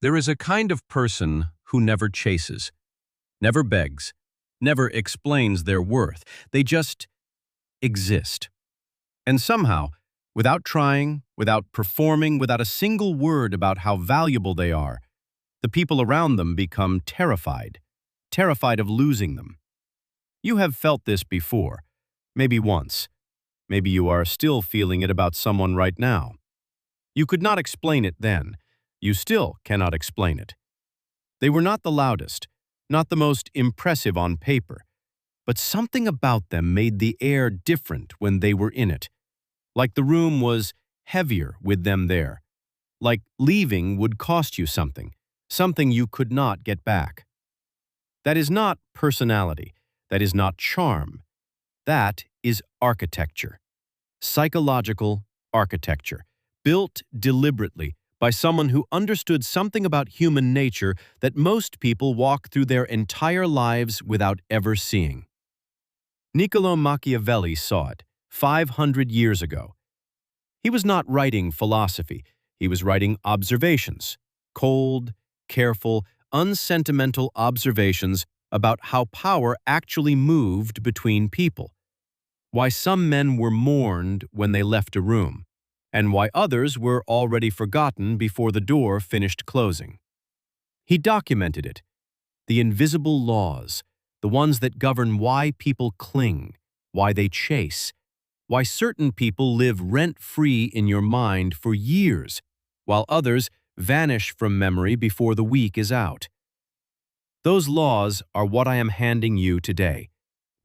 There is a kind of person who never chases, never begs, never explains their worth. They just exist. And somehow, without trying, without performing, without a single word about how valuable they are, the people around them become terrified, terrified of losing them. You have felt this before, maybe once. Maybe you are still feeling it about someone right now. You could not explain it then. You still cannot explain it. They were not the loudest, not the most impressive on paper, but something about them made the air different when they were in it. Like the room was heavier with them there. Like leaving would cost you something, something you could not get back. That is not personality. That is not charm. That is architecture. Psychological architecture, built deliberately by someone who understood something about human nature that most people walk through their entire lives without ever seeing. Niccolò Machiavelli saw it 500 years ago. He was not writing philosophy, he was writing observations, cold, careful, unsentimental observations about how power actually moved between people, why some men were mourned when they left a room, and why others were already forgotten before the door finished closing. He documented it, the invisible laws, the ones that govern why people cling, why they chase, why certain people live rent-free in your mind for years, while others vanish from memory before the week is out. Those laws are what I am handing you today.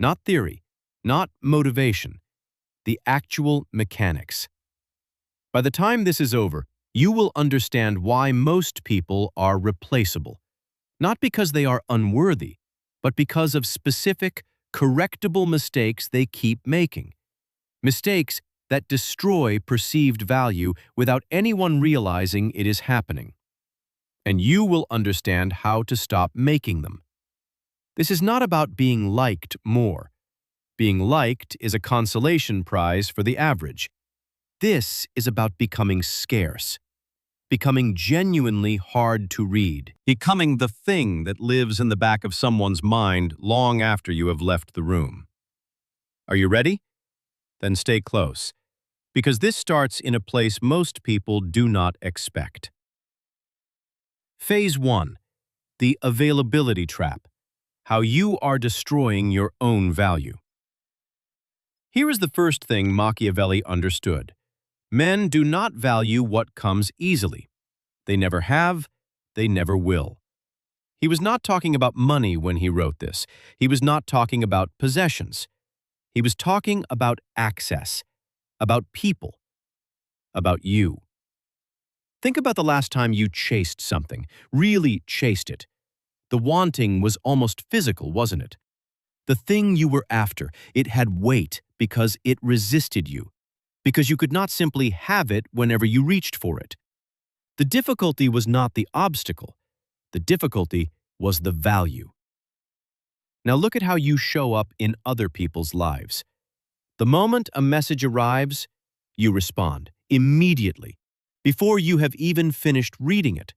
Not theory, not motivation, the actual mechanics. By the time this is over, you will understand why most people are replaceable, not because they are unworthy, but because of specific, correctable mistakes they keep making. Mistakes that destroy perceived value without anyone realizing it is happening. And you will understand how to stop making them. This is not about being liked more. Being liked is a consolation prize for the average. This is about becoming scarce, becoming genuinely hard to read, becoming the thing that lives in the back of someone's mind long after you have left the room. Are you ready? Then stay close, because this starts in a place most people do not expect. Phase 1. The availability trap. How you are destroying your own value. Here is the first thing Machiavelli understood. Men do not value what comes easily. They never have, they never will. He was not talking about money when he wrote this. He was not talking about possessions. He was talking about access, about people, about you. Think about the last time you chased something, really chased it. The wanting was almost physical, wasn't it? The thing you were after, it had weight because it resisted you, because you could not simply have it whenever you reached for it. The difficulty was not the obstacle. The difficulty was the value. Now look at how you show up in other people's lives. The moment a message arrives, you respond immediately, before you have even finished reading it.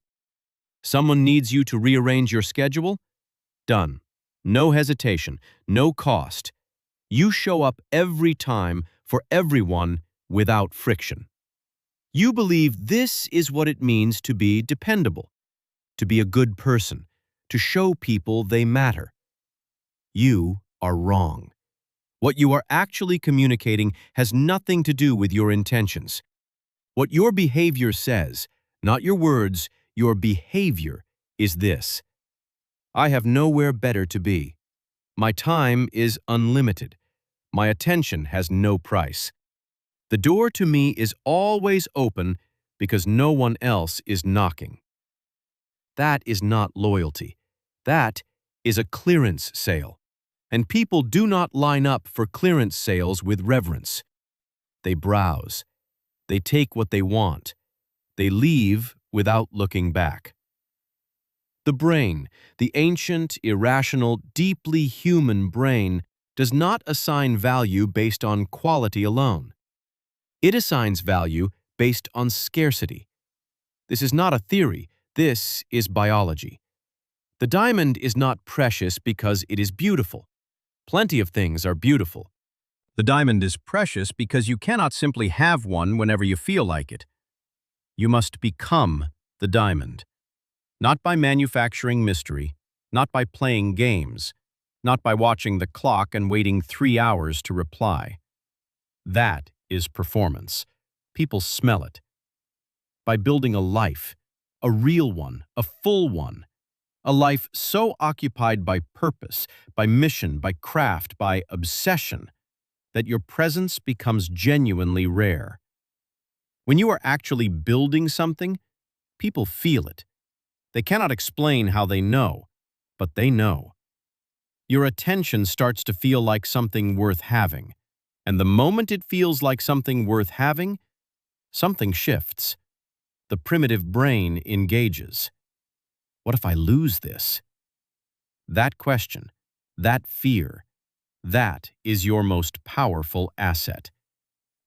Someone needs you to rearrange your schedule? Done. No hesitation, no cost. You show up every time for everyone without friction. You believe this is what it means to be dependable, to be a good person, to show people they matter. You are wrong. What you are actually communicating has nothing to do with your intentions. What your behavior says, not your words, your behavior is this: I have nowhere better to be. My time is unlimited. My attention has no price. The door to me is always open because no one else is knocking. That is not loyalty. That is a clearance sale. And people do not line up for clearance sales with reverence. They browse. They take what they want. They leave without looking back. The brain, the ancient, irrational, deeply human brain, does not assign value based on quality alone. It assigns value based on scarcity. This is not a theory. This is biology. The diamond is not precious because it is beautiful. Plenty of things are beautiful. The diamond is precious because you cannot simply have one whenever you feel like it. You must become the diamond. Not by manufacturing mystery, not by playing games, not by watching the clock and waiting 3 hours to reply. That is performance. People smell it. By building a life, a real one, a full one, a life so occupied by purpose, by mission, by craft, by obsession, that your presence becomes genuinely rare. When you are actually building something, people feel it. They cannot explain how they know, but they know. Your attention starts to feel like something worth having, and the moment it feels like something worth having, something shifts. The primitive brain engages. What if I lose this? That question, that fear, that is your most powerful asset.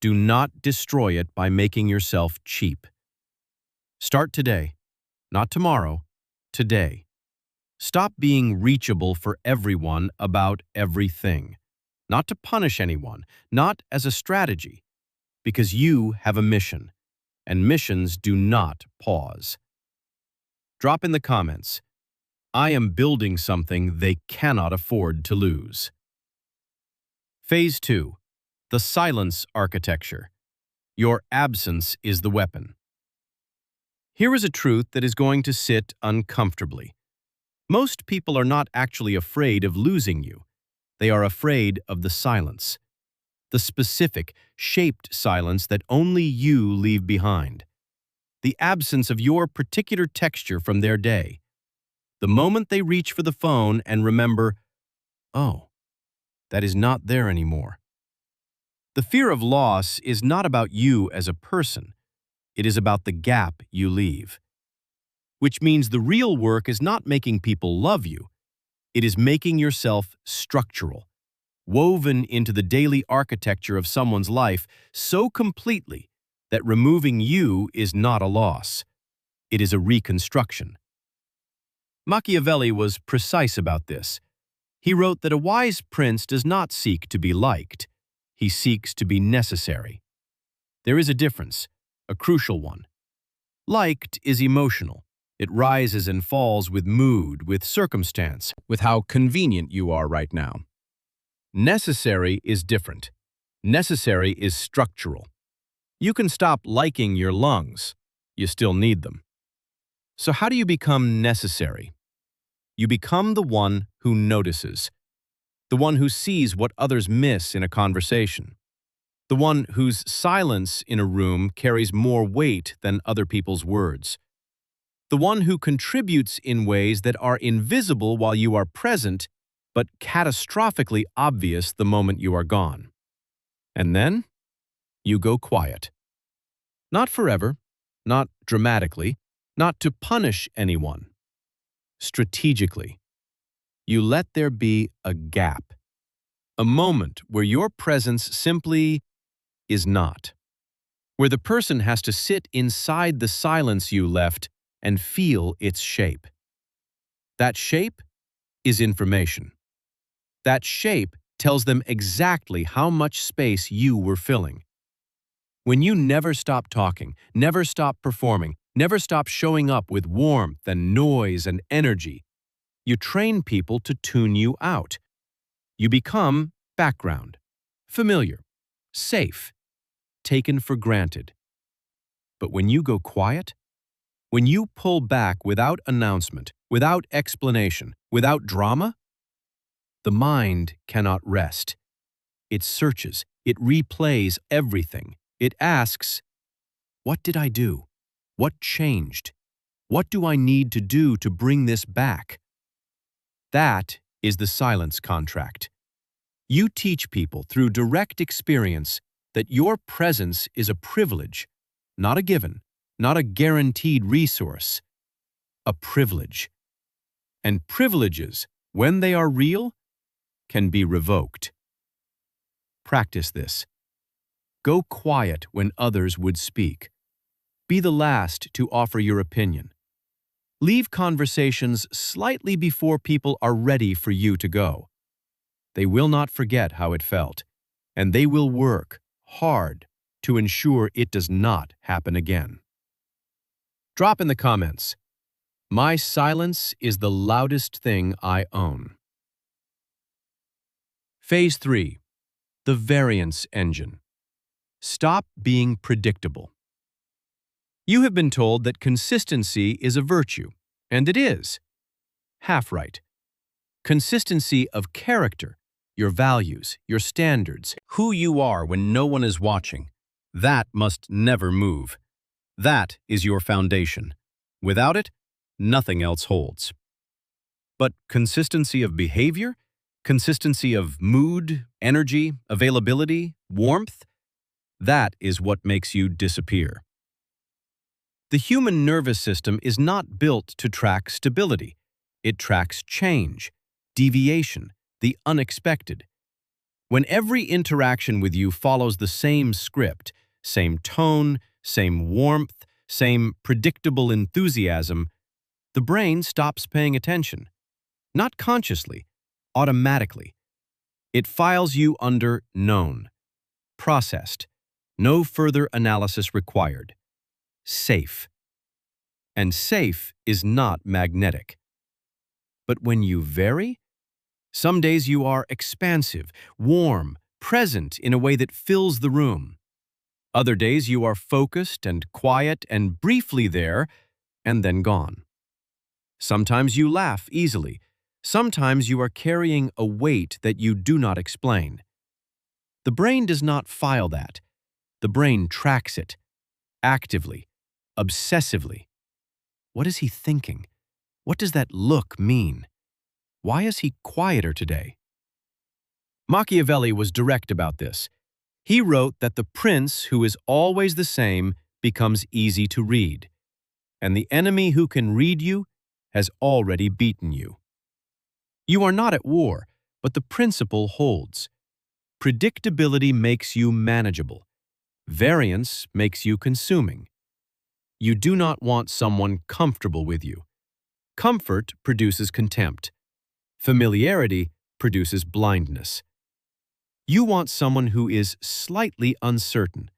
Do not destroy it by making yourself cheap. Start today, not tomorrow, today. Stop being reachable for everyone about everything. Not to punish anyone, not as a strategy, because you have a mission, and missions do not pause. Drop in the comments, I am building something they cannot afford to lose. Phase 2. The silence architecture. Your absence is the weapon. Here is a truth that is going to sit uncomfortably. Most people are not actually afraid of losing you. They are afraid of the silence. The specific, shaped silence that only you leave behind. The absence of your particular texture from their day. The moment they reach for the phone and remember, oh, that is not there anymore. The fear of loss is not about you as a person. It is about the gap you leave. Which means the real work is not making people love you. It is making yourself structural, woven into the daily architecture of someone's life so completely that removing you is not a loss. It is a reconstruction. Machiavelli was precise about this. He wrote that a wise prince does not seek to be liked. He seeks to be necessary. There is a difference, a crucial one. Liked is emotional. It rises and falls with mood, with circumstance, with how convenient you are right now. Necessary is different. Necessary is structural. You can stop liking your lungs. You still need them. So how do you become necessary? You become the one who notices, the one who sees what others miss in a conversation, the one whose silence in a room carries more weight than other people's words, the one who contributes in ways that are invisible while you are present, but catastrophically obvious the moment you are gone. And then you go quiet. Not forever, not dramatically, not to punish anyone. Strategically. You let there be a gap, a moment where your presence simply is not, where the person has to sit inside the silence you left and feel its shape. That shape is information. That shape tells them exactly how much space you were filling. When you never stop talking, never stop performing, never stop showing up with warmth and noise and energy, you train people to tune you out. You become background, familiar, safe, taken for granted. But when you go quiet, when you pull back without announcement, without explanation, without drama, the mind cannot rest. It searches, it replays everything. It asks, what did I do? What changed? What do I need to do to bring this back? That is the silence contract. You teach people through direct experience that your presence is a privilege, not a given, not a guaranteed resource, a privilege. And privileges, when they are real, can be revoked. Practice this. Go quiet when others would speak. Be the last to offer your opinion. Leave conversations slightly before people are ready for you to go. They will not forget how it felt, and they will work hard to ensure it does not happen again. Drop in the comments, "My silence is the loudest thing I own." Phase 3. The variance engine. Stop being predictable. You have been told that consistency is a virtue, and it is. Half right. Consistency of character, your values, your standards, who you are when no one is watching, that must never move. That is your foundation. Without it, nothing else holds. But consistency of behavior, consistency of mood, energy, availability, warmth, that is what makes you disappear. The human nervous system is not built to track stability. It tracks change, deviation, the unexpected. When every interaction with you follows the same script, same tone, same warmth, same predictable enthusiasm, the brain stops paying attention. Not consciously, automatically. It files you under known, processed, no further analysis required, safe. And safe is not magnetic. But when you vary, some days you are expansive, warm, present in a way that fills the room. Other days you are focused and quiet and briefly there, and then gone. Sometimes you laugh easily. Sometimes you are carrying a weight that you do not explain. The brain does not file that. The brain tracks it, actively, obsessively. What is he thinking? What does that look mean? Why is he quieter today? Machiavelli was direct about this. He wrote that the prince who is always the same becomes easy to read, and the enemy who can read you has already beaten you. You are not at war, but the principle holds. Predictability makes you manageable. Variance makes you consuming. You do not want someone comfortable with you. Comfort produces contempt. Familiarity produces blindness. You want someone who is slightly uncertain,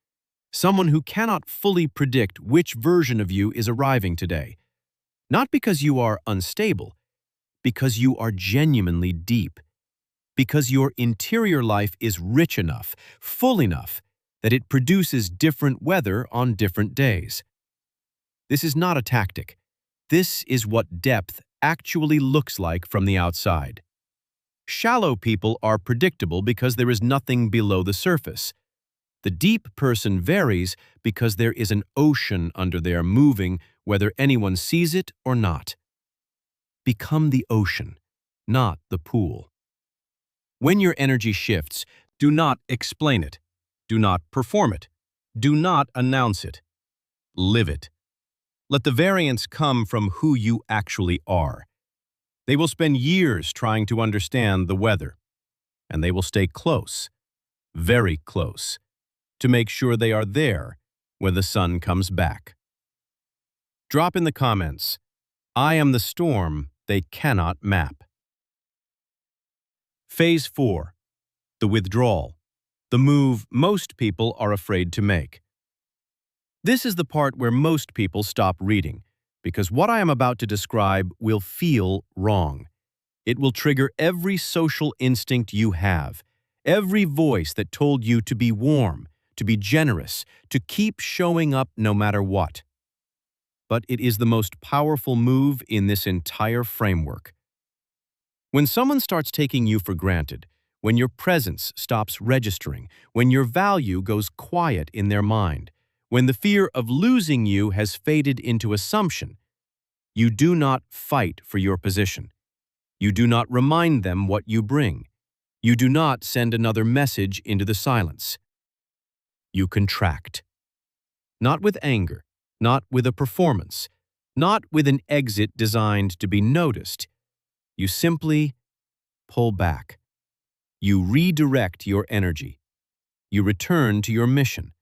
someone who cannot fully predict which version of you is arriving today. Not because you are unstable, because you are genuinely deep, because your interior life is rich enough, full enough, that it produces different weather on different days. This is not a tactic. This is what depth actually looks like from the outside. Shallow people are predictable because there is nothing below the surface. The deep person varies because there is an ocean under there moving whether anyone sees it or not. Become the ocean, not the pool. When your energy shifts, do not explain it. Do not perform it. Do not announce it. Live it. Let the variance come from who you actually are. They will spend years trying to understand the weather, and they will stay close, very close, to make sure they are there when the sun comes back. Drop in the comments, "I am the storm they cannot map." Phase 4. The withdrawal. The move most people are afraid to make. This is the part where most people stop reading, because what I am about to describe will feel wrong. It will trigger every social instinct you have, every voice that told you to be warm, to be generous, to keep showing up no matter what. But it is the most powerful move in this entire framework. When someone starts taking you for granted, when your presence stops registering, when your value goes quiet in their mind, when the fear of losing you has faded into assumption, you do not fight for your position. You do not remind them what you bring. You do not send another message into the silence. You contract. Not with anger, not with a performance, not with an exit designed to be noticed. You simply pull back. You redirect your energy. You return to your mission.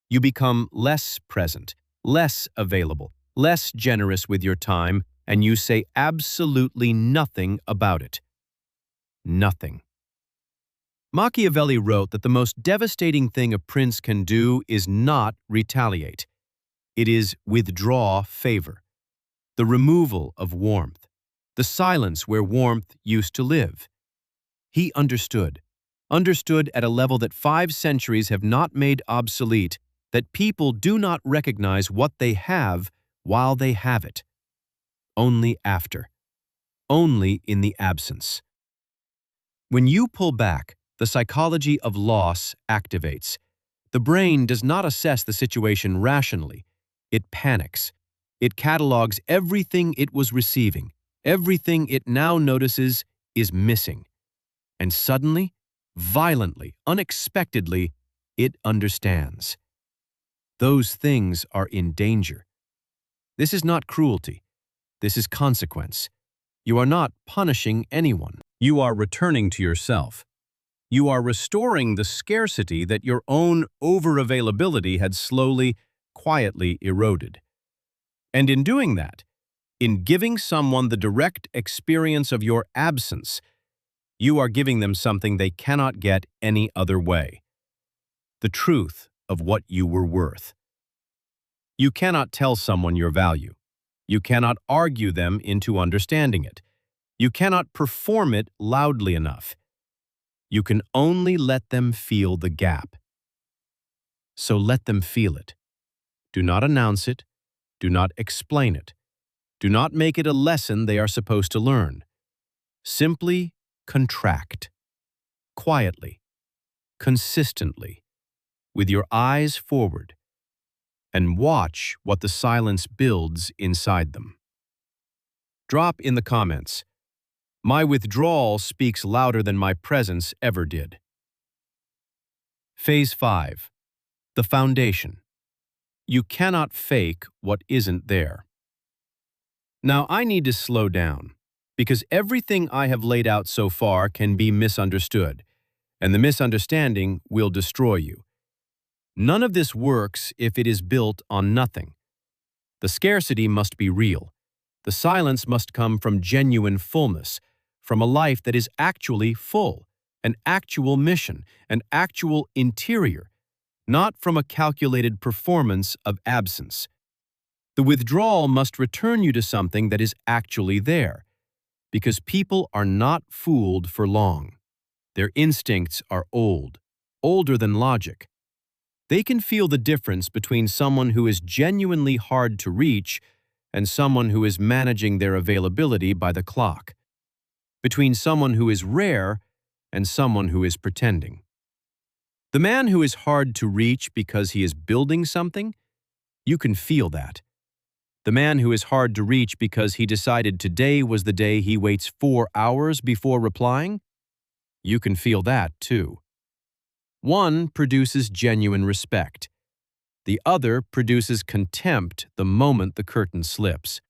You become less present, less available, less generous with your time, and you say absolutely nothing about it. Nothing. Machiavelli wrote that the most devastating thing a prince can do is not retaliate. It is withdraw favor, the removal of warmth, the silence where warmth used to live. He understood at a level that 5 centuries have not made obsolete, that people do not recognize what they have while they have it. Only after. Only in the absence. When you pull back, the psychology of loss activates. The brain does not assess the situation rationally. It panics. It catalogs everything it was receiving. Everything it now notices is missing. And suddenly, violently, unexpectedly, it understands. Those things are in danger. This is not cruelty. This is consequence. You are not punishing anyone. You are returning to yourself. You are restoring the scarcity that your own over-availability had slowly, quietly eroded. And in doing that, in giving someone the direct experience of your absence, you are giving them something they cannot get any other way. The truth of what you were worth. You cannot tell someone your value. You cannot argue them into understanding it. You cannot perform it loudly enough. You can only let them feel the gap. So let them feel it. Do not announce it. Do not explain it. Do not make it a lesson they are supposed to learn. Simply contract. Quietly. Consistently. With your eyes forward. And watch what the silence builds inside them. Drop in the comments. My withdrawal speaks louder than my presence ever did. Phase 5. The foundation. You cannot fake what isn't there. Now I need to slow down, because everything I have laid out so far can be misunderstood, and the misunderstanding will destroy you. None of this works if it is built on nothing. The scarcity must be real. The silence must come from genuine fullness, from a life that is actually full, an actual mission, an actual interior, not from a calculated performance of absence. The withdrawal must return you to something that is actually there, because people are not fooled for long. Their instincts are old, older than logic. They can feel the difference between someone who is genuinely hard to reach and someone who is managing their availability by the clock, between someone who is rare and someone who is pretending. The man who is hard to reach because he is building something, you can feel that. The man who is hard to reach because he decided today was the day he waits 4 hours before replying, you can feel that too. One produces genuine respect. The other produces contempt the moment the curtain slips.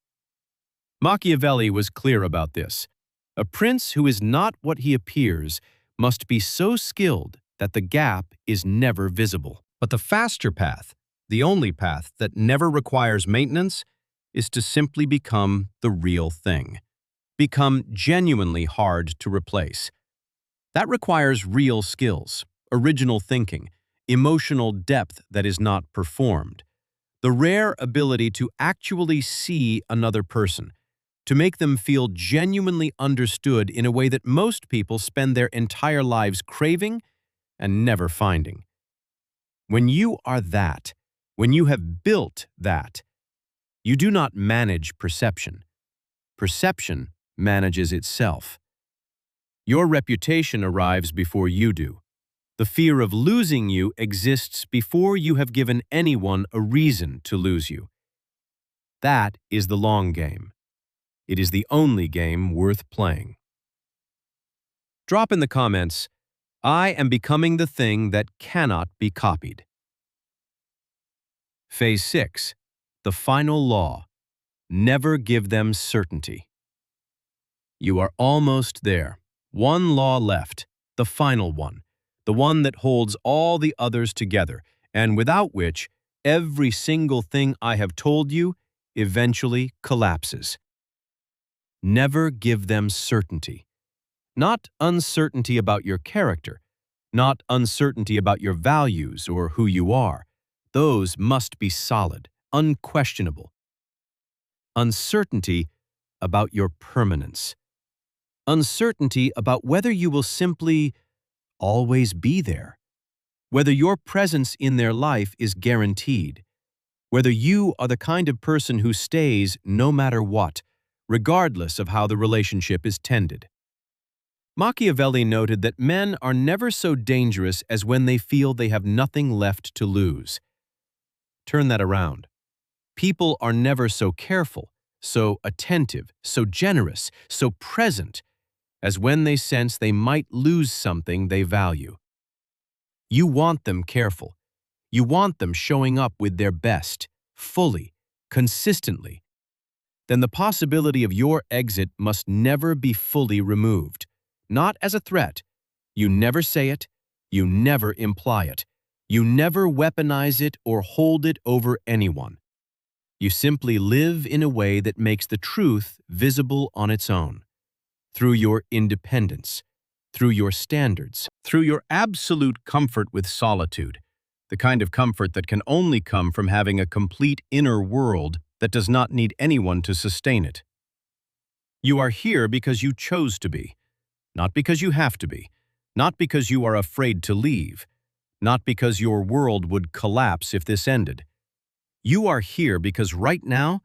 Machiavelli was clear about this. A prince who is not what he appears must be so skilled that the gap is never visible. But the faster path, the only path that never requires maintenance, is to simply become the real thing. Become genuinely hard to replace. That requires real skills, original thinking, emotional depth that is not performed, the rare ability to actually see another person, to make them feel genuinely understood in a way that most people spend their entire lives craving and never finding. When you are that, when you have built that, you do not manage perception. Perception manages itself. Your reputation arrives before you do. The fear of losing you exists before you have given anyone a reason to lose you. That is the long game. It is the only game worth playing. Drop in the comments, I am becoming the thing that cannot be copied. Phase 6. The final law. Never give them certainty. You are almost there. One law left, the final one, the one that holds all the others together, and without which every single thing I have told you eventually collapses. Never give them certainty. Not uncertainty about your character, not uncertainty about your values or who you are. Those must be solid, unquestionable. Uncertainty about your permanence. Uncertainty about whether you will simply always be there, whether your presence in their life is guaranteed, whether you are the kind of person who stays no matter what, regardless of how the relationship is tended. Machiavelli noted that men are never so dangerous as when they feel they have nothing left to lose. Turn that around. People are never so careful, so attentive, so generous, so present, as when they sense they might lose something they value. You want them careful. You want them showing up with their best, fully, consistently. Then the possibility of your exit must never be fully removed. Not as a threat. You never say it. You never imply it. You never weaponize it or hold it over anyone. You simply live in a way that makes the truth visible on its own. Through your independence, through your standards, through your absolute comfort with solitude, the kind of comfort that can only come from having a complete inner world that does not need anyone to sustain it. You are here because you chose to be, not because you have to be, not because you are afraid to leave, not because your world would collapse if this ended. You are here because right now,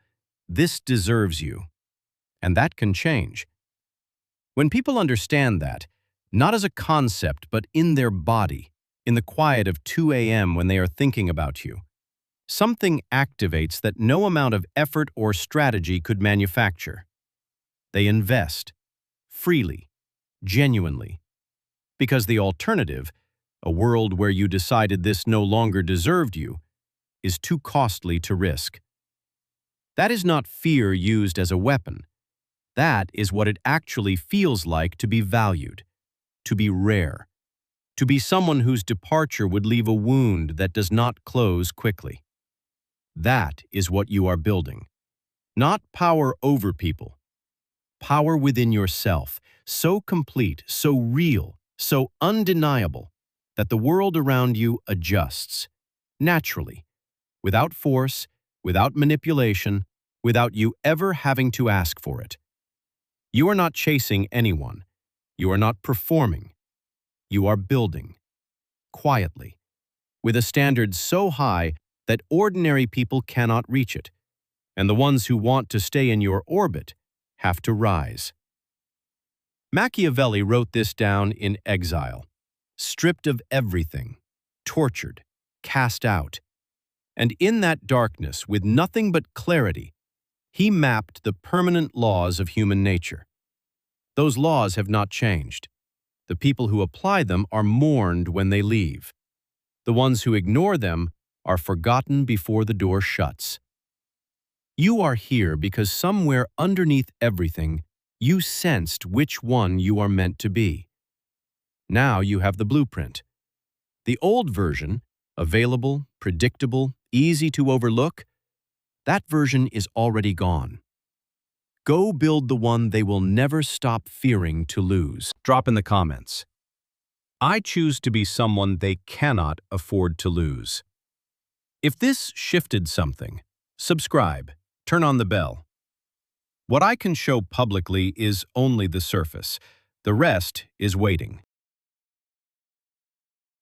this deserves you. And that can change. When people understand that, not as a concept but in their body, in the quiet of 2 a.m. when they are thinking about you, something activates that no amount of effort or strategy could manufacture. They invest, freely, genuinely. Because the alternative, a world where you decided this no longer deserved you, is too costly to risk. That is not fear used as a weapon. That is what it actually feels like to be valued, to be rare, to be someone whose departure would leave a wound that does not close quickly. That is what you are building. Not power over people. Power within yourself, so complete, so real, so undeniable, that the world around you adjusts, naturally, without force, without manipulation, without you ever having to ask for it. You are not chasing anyone. You are not performing. You are building, quietly, with a standard so high that ordinary people cannot reach it, and the ones who want to stay in your orbit have to rise. Machiavelli wrote this down in exile, stripped of everything, tortured, cast out. And in that darkness, with nothing but clarity, he mapped the permanent laws of human nature. Those laws have not changed. The people who apply them are mourned when they leave. The ones who ignore them are forgotten before the door shuts. You are here because somewhere underneath everything, you sensed which one you are meant to be. Now you have the blueprint. The old version, available, predictable, easy to overlook, that version is already gone. Go build the one they will never stop fearing to lose. Drop in the comments. I choose to be someone they cannot afford to lose. If this shifted something, subscribe, turn on the bell. What I can show publicly is only the surface. The rest is waiting.